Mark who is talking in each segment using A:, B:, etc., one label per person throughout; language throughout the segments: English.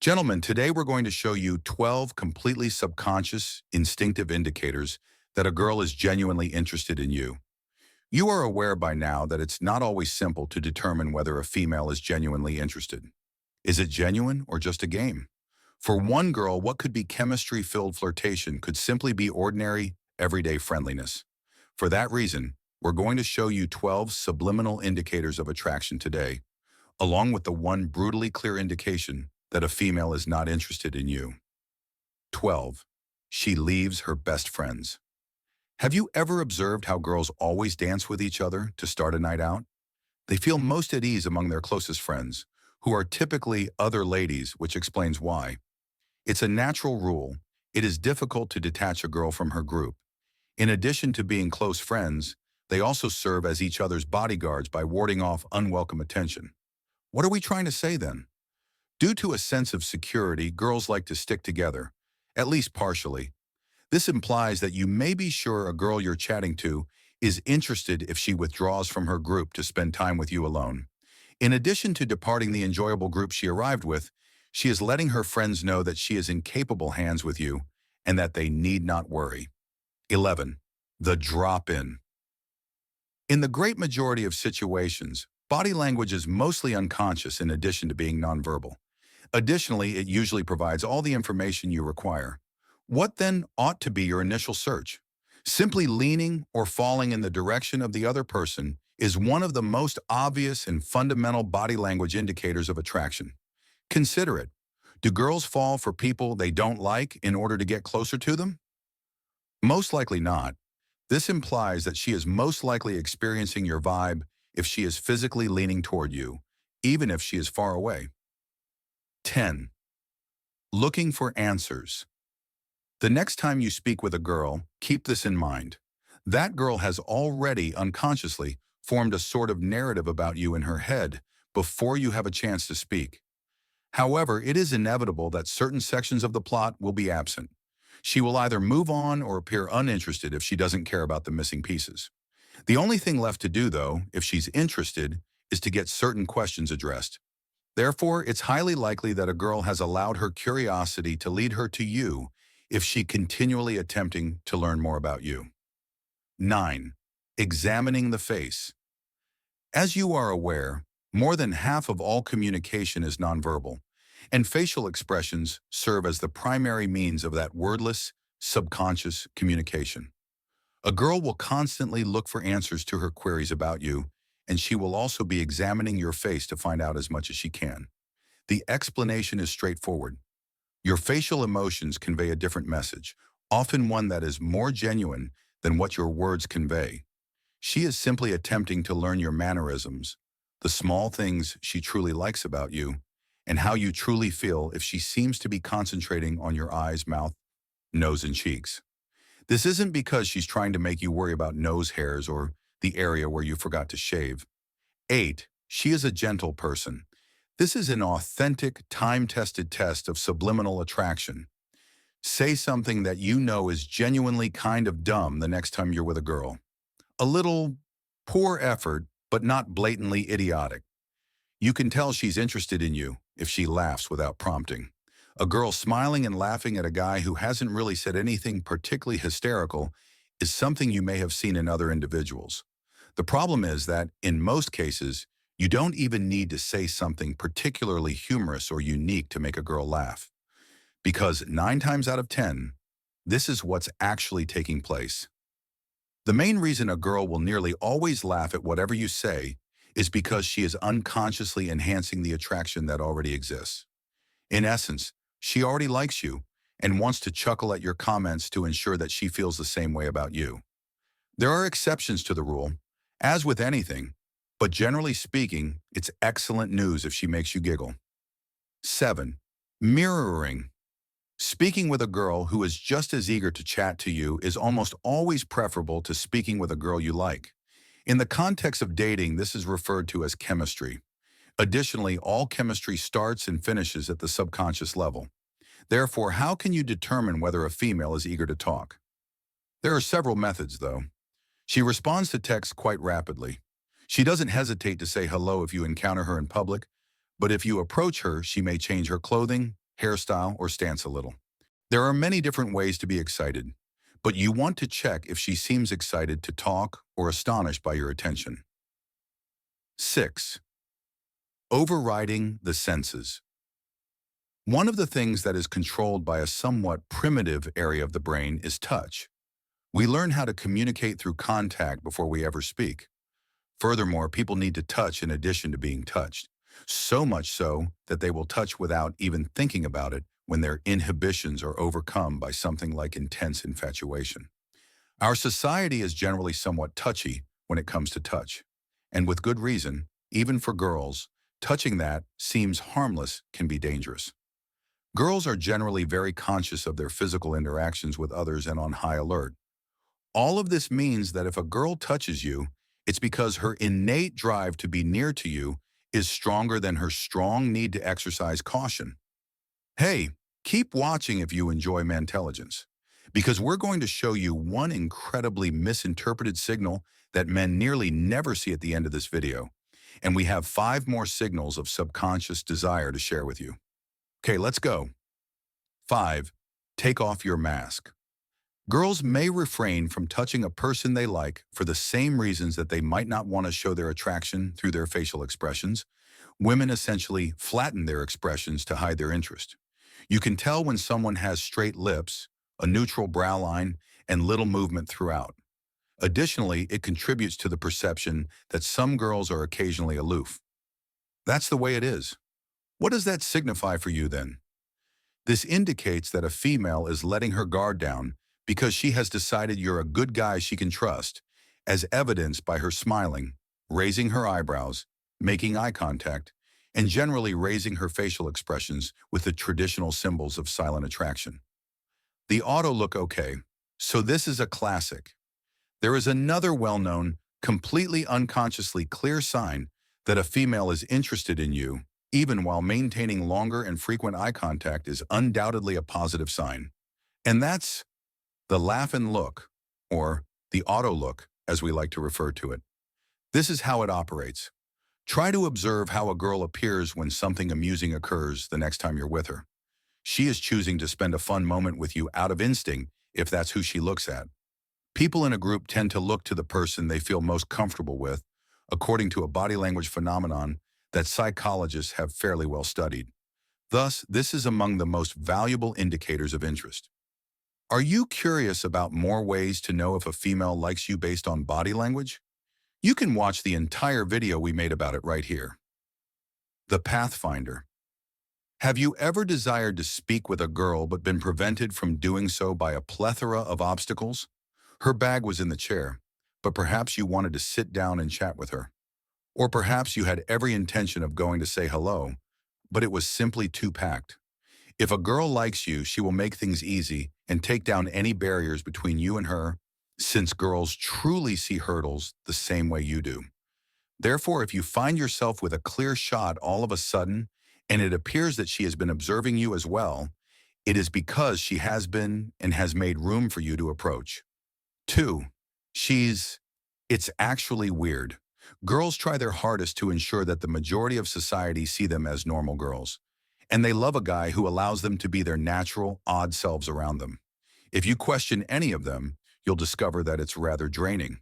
A: Gentlemen, today we're going to show you 12 completely subconscious, instinctive indicators that a girl is genuinely interested in you. You are aware by now that it's not always simple to determine whether a female is genuinely interested. Is it genuine or just a game? For one girl, what could be chemistry-filled flirtation could simply be ordinary, everyday friendliness. For that reason, we're going to show you 12 subliminal indicators of attraction today, along with the one brutally clear indication that a female is not interested in you. 12. She leaves her best friends. Have you ever observed how girls always dance with each other to start a night out? They feel most at ease among their closest friends, who are typically other ladies, which explains why. It's a natural rule. It is difficult to detach a girl from her group. In addition to being close friends, they also serve as each other's bodyguards by warding off unwelcome attention. What are we trying to say then? Due to a sense of security, girls like to stick together, at least partially. This implies that you may be sure a girl you're chatting to is interested if she withdraws from her group to spend time with you alone. In addition to departing the enjoyable group she arrived with, she is letting her friends know that she is in capable hands with you and that they need not worry. 11. The drop-in. In the great majority of situations, body language is mostly unconscious in addition to being nonverbal. Additionally, it usually provides all the information you require. What then ought to be your initial search? Simply leaning or falling in the direction of the other person is one of the most obvious and fundamental body language indicators of attraction. Consider it. Do girls fall for people they don't like in order to get closer to them? Most likely not. This implies that she is most likely experiencing your vibe if she is physically leaning toward you, even if she is far away. 10. Looking for answers. The next time you speak with a girl, keep this in mind. That girl has already unconsciously formed a sort of narrative about you in her head before you have a chance to speak. However, it is inevitable that certain sections of the plot will be absent. She will either move on or appear uninterested if she doesn't care about the missing pieces. The only thing left to do, though, if she's interested, is to get certain questions addressed. Therefore, it's highly likely that a girl has allowed her curiosity to lead her to you if she continually attempting to learn more about you. 9. Examining the face. As you are aware, more than half of all communication is nonverbal, and facial expressions serve as the primary means of that wordless, subconscious communication. A girl will constantly look for answers to her queries about you, and she will also be examining your face to find out as much as she can. The explanation is straightforward. Your facial emotions convey a different message, often one that is more genuine than what your words convey. She is simply attempting to learn your mannerisms, the small things she truly likes about you, and how you truly feel if she seems to be concentrating on your eyes, mouth, nose, and cheeks. This isn't because she's trying to make you worry about nose hairs or the area where you forgot to shave. 8. She is a gentle person. This is an authentic, time-tested test of subliminal attraction. Say something that you know is genuinely kind of dumb the next time you're with a girl. A little poor effort, but not blatantly idiotic. You can tell she's interested in you if she laughs without prompting. A girl smiling and laughing at a guy who hasn't really said anything particularly hysterical is something you may have seen in other individuals. The problem is that, in most cases, you don't even need to say something particularly humorous or unique to make a girl laugh. Because 9 times out of 10, this is what's actually taking place. The main reason a girl will nearly always laugh at whatever you say is because she is unconsciously enhancing the attraction that already exists. In essence, she already likes you and wants to chuckle at your comments to ensure that she feels the same way about you. There are exceptions to the rule, as with anything, but generally speaking, it's excellent news if she makes you giggle. 7. Mirroring. Speaking with a girl who is just as eager to chat to you is almost always preferable to speaking with a girl you like. In the context of dating, this is referred to as chemistry. Additionally, all chemistry starts and finishes at the subconscious level. Therefore, how can you determine whether a female is eager to talk? There are several methods, though. She responds to texts quite rapidly. She doesn't hesitate to say hello if you encounter her in public, but if you approach her, she may change her clothing, hairstyle, or stance a little. There are many different ways to be excited, but you want to check if she seems excited to talk or astonished by your attention. 6. Overriding the senses. One of the things that is controlled by a somewhat primitive area of the brain is touch. We learn how to communicate through contact before we ever speak. Furthermore, people need to touch in addition to being touched. So much so that they will touch without even thinking about it when their inhibitions are overcome by something like intense infatuation. Our society is generally somewhat touchy when it comes to touch. And with good reason, even for girls, touching that seems harmless can be dangerous. Girls are generally very conscious of their physical interactions with others and on high alert. All of this means that if a girl touches you, it's because her innate drive to be near to you is stronger than her strong need to exercise caution. Hey, keep watching if you enjoy Mantelligence, because we're going to show you one incredibly misinterpreted signal that men nearly never see at the end of this video, and we have 5 more signals of subconscious desire to share with you. Okay, let's go. 5. Take off your mask. Girls may refrain from touching a person they like for the same reasons that they might not want to show their attraction through their facial expressions. Women essentially flatten their expressions to hide their interest. You can tell when someone has straight lips, a neutral brow line, and little movement throughout. Additionally, it contributes to the perception that some girls are occasionally aloof. That's the way it is. What does that signify for you then? This indicates that a female is letting her guard down because she has decided you're a good guy she can trust, as evidenced by her smiling, raising her eyebrows, making eye contact, and generally raising her facial expressions with the traditional symbols of silent attraction. The auto look okay, so this is a classic. There is another well-known, completely unconsciously clear sign that a female is interested in you, even while maintaining longer and frequent eye contact, is undoubtedly a positive sign. And that's the laugh and look, or the auto look, as we like to refer to it. This is how it operates. Try to observe how a girl appears when something amusing occurs the next time you're with her. She is choosing to spend a fun moment with you out of instinct if that's who she looks at. People in a group tend to look to the person they feel most comfortable with, according to a body language phenomenon that psychologists have fairly well studied. Thus, this is among the most valuable indicators of interest. Are you curious about more ways to know if a female likes you based on body language? You can watch the entire video we made about it right here. The Pathfinder. Have you ever desired to speak with a girl but been prevented from doing so by a plethora of obstacles? Her bag was in the chair, but perhaps you wanted to sit down and chat with her. Or perhaps you had every intention of going to say hello, but it was simply too packed. If a girl likes you, she will make things easy and take down any barriers between you and her, since girls truly see hurdles the same way you do. Therefore, if you find yourself with a clear shot all of a sudden, and it appears that she has been observing you as well, it is because she has been and has made room for you to approach. 2. It's actually weird. Girls try their hardest to ensure that the majority of society see them as normal girls, and they love a guy who allows them to be their natural, odd selves around them. If you question any of them, you'll discover that it's rather draining.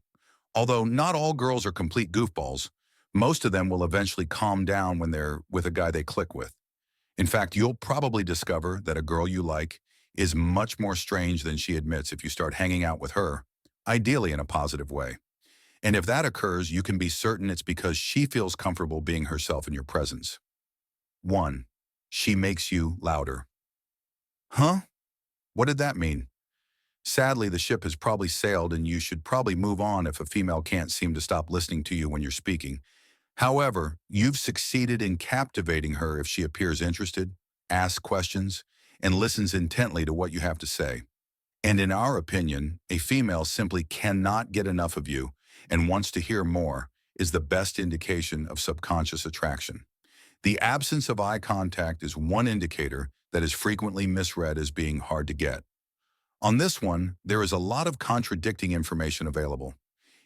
A: Although not all girls are complete goofballs, most of them will eventually calm down when they're with a guy they click with. In fact, you'll probably discover that a girl you like is much more strange than she admits if you start hanging out with her, ideally in a positive way. And if that occurs, you can be certain it's because she feels comfortable being herself in your presence. 1. She makes you louder. Huh? What did that mean? Sadly, the ship has probably sailed and you should probably move on if a female can't seem to stop listening to you when you're speaking. However, you've succeeded in captivating her if she appears interested, asks questions, and listens intently to what you have to say. And in our opinion, a female simply cannot get enough of you and wants to hear more is the best indication of subconscious attraction. The absence of eye contact is one indicator that is frequently misread as being hard to get. On this one, there is a lot of contradicting information available.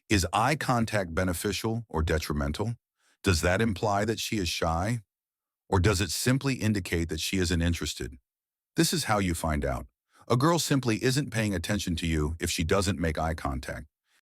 A: Is eye contact beneficial or detrimental? Does that imply that she is shy? Or does it simply indicate that she isn't interested? This is how you find out. A girl simply isn't paying attention to you if she doesn't make eye contact.